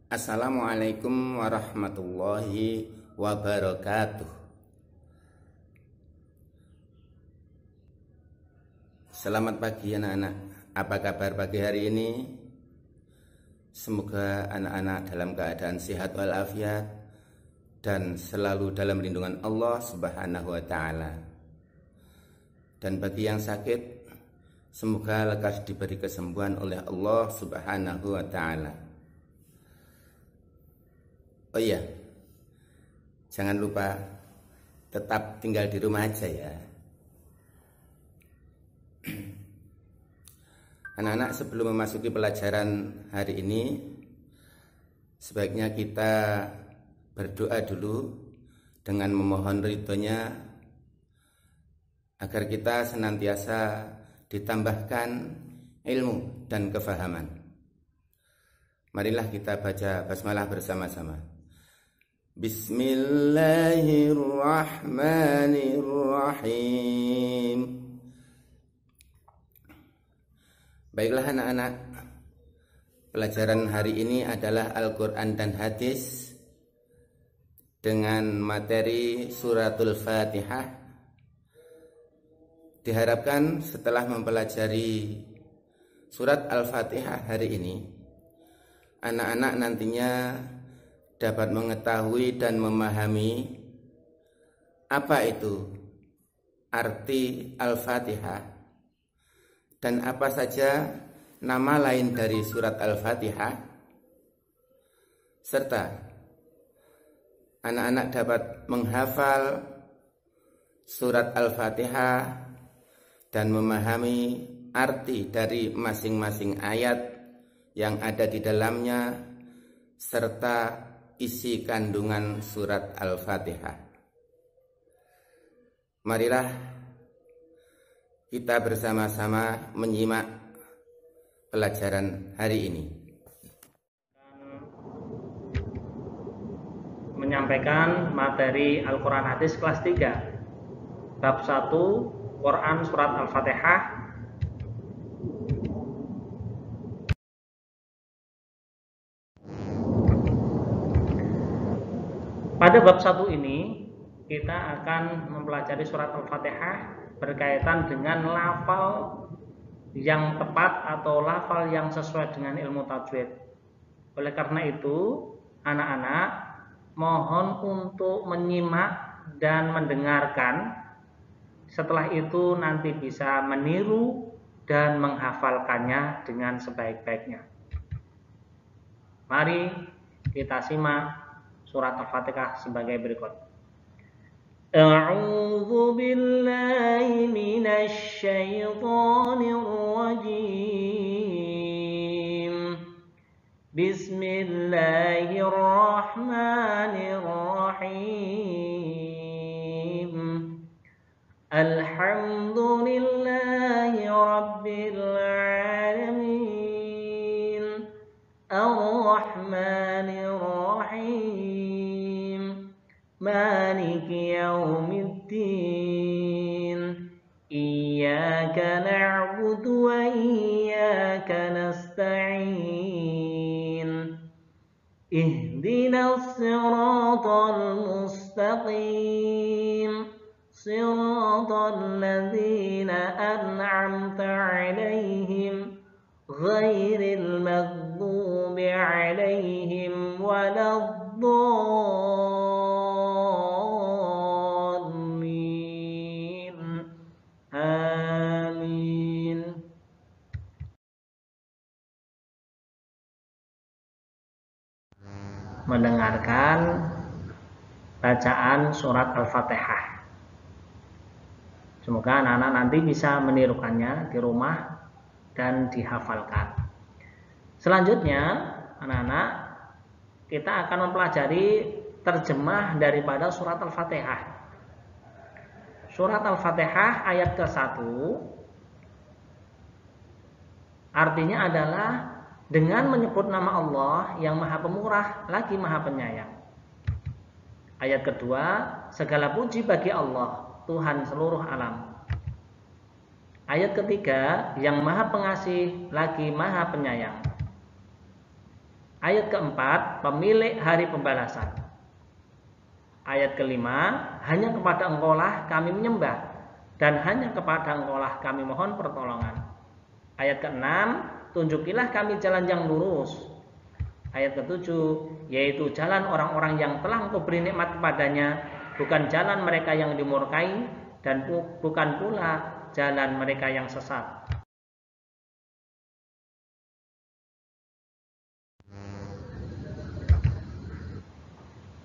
Assalamualaikum warahmatullahi wabarakatuh. Selamat pagi anak-anak. Apa kabar pagi hari ini? Semoga anak-anak dalam keadaan sehat walafiat dan selalu dalam lindungan Allah Subhanahu wa taala. Dan bagi yang sakit, semoga lekas diberi kesembuhan oleh Allah Subhanahu wa taala. Oh iya, jangan lupa tetap tinggal di rumah aja ya. Anak-anak, sebelum memasuki pelajaran hari ini, sebaiknya kita berdoa dulu dengan memohon ridhonya agar kita senantiasa ditambahkan ilmu dan kefahaman. Marilah kita baca basmalah bersama-sama. Bismillahirrahmanirrahim. Baiklah anak-anak, pelajaran hari ini adalah Al-Quran dan Hadis dengan materi Suratul Fatihah. Diharapkan setelah mempelajari Surat Al-Fatihah hari ini, anak-anak nantinya dapat mengetahui dan memahami apa itu arti Al-Fatihah dan apa saja nama lain dari surat Al-Fatihah, serta anak-anak dapat menghafal surat Al-Fatihah dan memahami arti dari masing-masing ayat yang ada di dalamnya serta isi kandungan surat Al-Fatihah. Marilah kita bersama-sama menyimak pelajaran hari ini. Menyampaikan materi Al-Quran Hadis kelas 3 Bab 1 Quran Surat Al-Fatihah. Pada bab 1 ini kita akan mempelajari surat Al-Fatihah berkaitan dengan lafal yang tepat atau lafal yang sesuai dengan ilmu tajwid. Oleh karena itu, anak-anak mohon untuk menyimak dan mendengarkan. Setelah itu nanti bisa meniru dan menghafalkannya dengan sebaik-baiknya. Mari kita simak surat Al-Fatihah sebagai berikut. A'udzu billahi minasy syaithanir rajim. Bismillahirrahmanirrahim. Alhamdulillahi rabbil alamin. Ar-Rahmanir Rahim. Maliki yaumiddin. Iyyaka na'budu wa iyyaka nasta'in. Ihdinas siratal mustaqim. Siratal ladzina an'amta 'alaihim ghairil maghdubi 'alaihim waladdallin. Amin. Mendengarkan bacaan surat Al-Fatihah. Semoga anak-anak nanti bisa menirukannya di rumah dan dihafalkan. Selanjutnya, anak-anak, kita akan mempelajari terjemah daripada surat Al-Fatihah. Surat Al-Fatihah ayat ke-1 artinya adalah dengan menyebut nama Allah yang Maha Pemurah lagi Maha Penyayang. Ayat kedua, segala puji bagi Allah, Tuhan seluruh alam. Ayat ketiga, yang Maha Pengasih lagi Maha Penyayang. Ayat keempat, pemilik hari pembalasan. Ayat kelima, hanya kepada Engkaulah kami menyembah dan hanya kepada Engkaulah kami mohon pertolongan. Ayat keenam, tunjukilah kami jalan yang lurus. Ayat ketujuh, yaitu jalan orang-orang yang telah Engkau beri nikmat kepadanya, bukan jalan mereka yang dimurkai dan bukan pula jalan mereka yang sesat.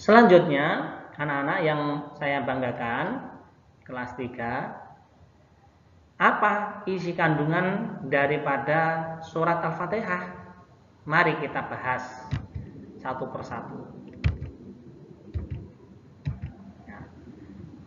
Selanjutnya, anak-anak yang saya banggakan, kelas 3, apa isi kandungan daripada surat Al-Fatihah? Mari kita bahas satu persatu.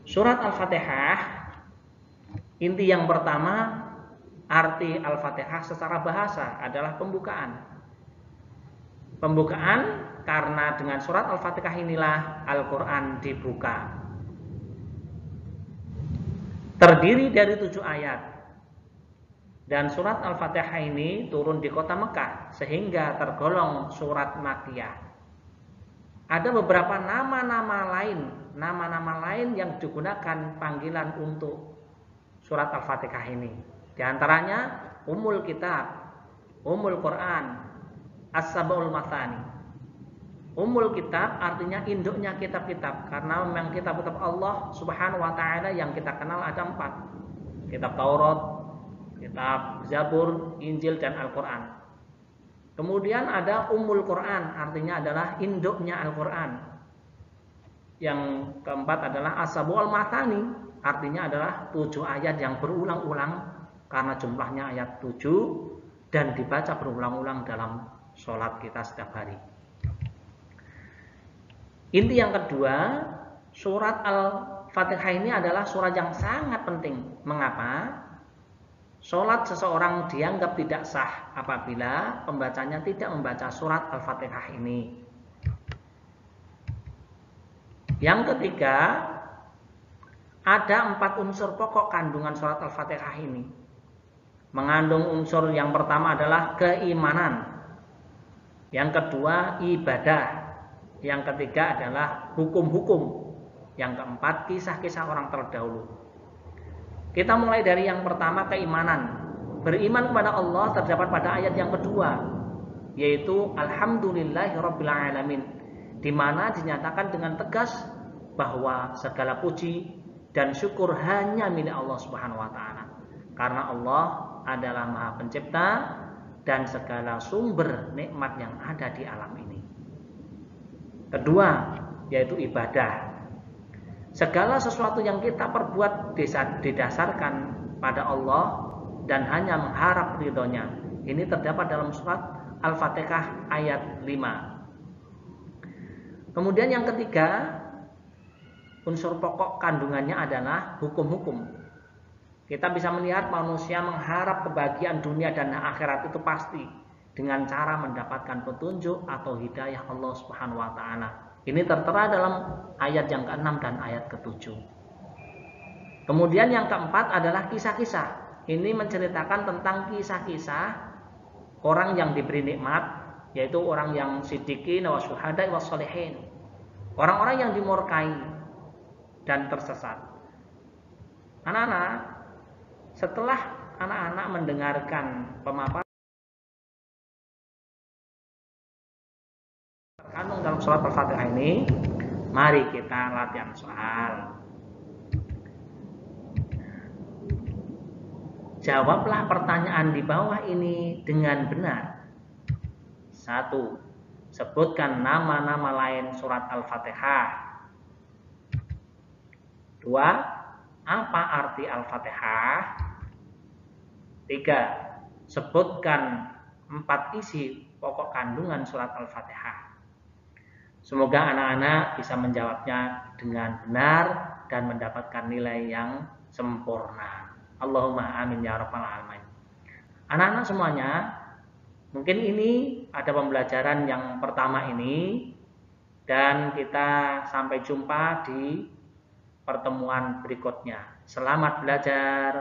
Surat Al-Fatihah, inti yang pertama, arti Al-Fatihah secara bahasa adalah pembukaan. Pembukaan karena dengan surat Al-Fatihah inilah Al-Quran dibuka. Terdiri dari 7 ayat. Dan surat Al-Fatihah ini turun di kota Mekah sehingga tergolong surat Makkiyah. Ada beberapa nama-nama lain yang digunakan panggilan untuk surat Al-Fatihah ini. Di antaranya Ummul Kitab, Ummul Quran, As-Sab'ul Mathani. Ummul Kitab artinya induknya kitab-kitab, karena memang kitab-kitab Allah Subhanahu wa taala yang kita kenal ada 4. Kitab Taurat, kitab Zabur, Injil dan Al-Quran. Kemudian ada Ummul Quran, artinya adalah induknya Al-Quran. Yang keempat adalah As-Sab'ul Mathani, artinya adalah 7 ayat yang berulang-ulang karena jumlahnya ayat 7 dan dibaca berulang-ulang dalam sholat kita setiap hari. Inti yang kedua, surat Al-Fatihah ini adalah surat yang sangat penting. Mengapa? Sholat seseorang dianggap tidak sah apabila pembacanya tidak membaca surat Al-Fatihah ini. Yang ketiga, ada 4 unsur pokok kandungan surat Al-Fatihah ini. Mengandung unsur yang pertama adalah keimanan, yang kedua ibadah, yang ketiga adalah hukum-hukum, yang keempat kisah-kisah orang terdahulu. Kita mulai dari yang pertama, keimanan. Beriman kepada Allah terdapat pada ayat yang kedua, yaitu Alhamdulillahirabbil alamin, di mana dinyatakan dengan tegas bahwa segala puji dan syukur hanya milik Allah Subhanahu wa taala. Karena Allah adalah Maha Pencipta dan segala sumber nikmat yang ada di alam ini. Kedua, yaitu ibadah. Segala sesuatu yang kita perbuat didasarkan pada Allah dan hanya mengharap ridhonya. Ini terdapat dalam surat Al-Fatihah ayat 5. Kemudian yang ketiga, unsur pokok kandungannya adalah hukum-hukum. Kita bisa melihat manusia mengharap kebahagiaan dunia dan akhirat itu pasti dengan cara mendapatkan petunjuk atau hidayah Allah Subhanahu wa taala. Ini tertera dalam ayat yang ke-6 dan ayat ke-7. Kemudian yang keempat adalah kisah-kisah. Ini menceritakan tentang kisah-kisah orang yang diberi nikmat, yaitu orang yang siddiqin wa syuhada wa sholihin. Orang-orang yang dimurkai dan tersesat. Anak-anak, setelah anak-anak mendengarkan pemaparan terkandung dalam surat Al-Fatihah ini, mari kita latihan soal. Jawablah pertanyaan di bawah ini dengan benar. 1. Sebutkan nama-nama lain surat Al-Fatihah. 2. Apa arti Al-Fatihah? 3. Sebutkan 4 isi pokok kandungan surat Al-Fatihah. Semoga anak-anak bisa menjawabnya dengan benar dan mendapatkan nilai yang sempurna. Allahumma amin ya rabbal alamin. Anak-anak semuanya, mungkin ini ada pembelajaran yang pertama ini, dan kita sampai jumpa di pertemuan berikutnya. Selamat belajar.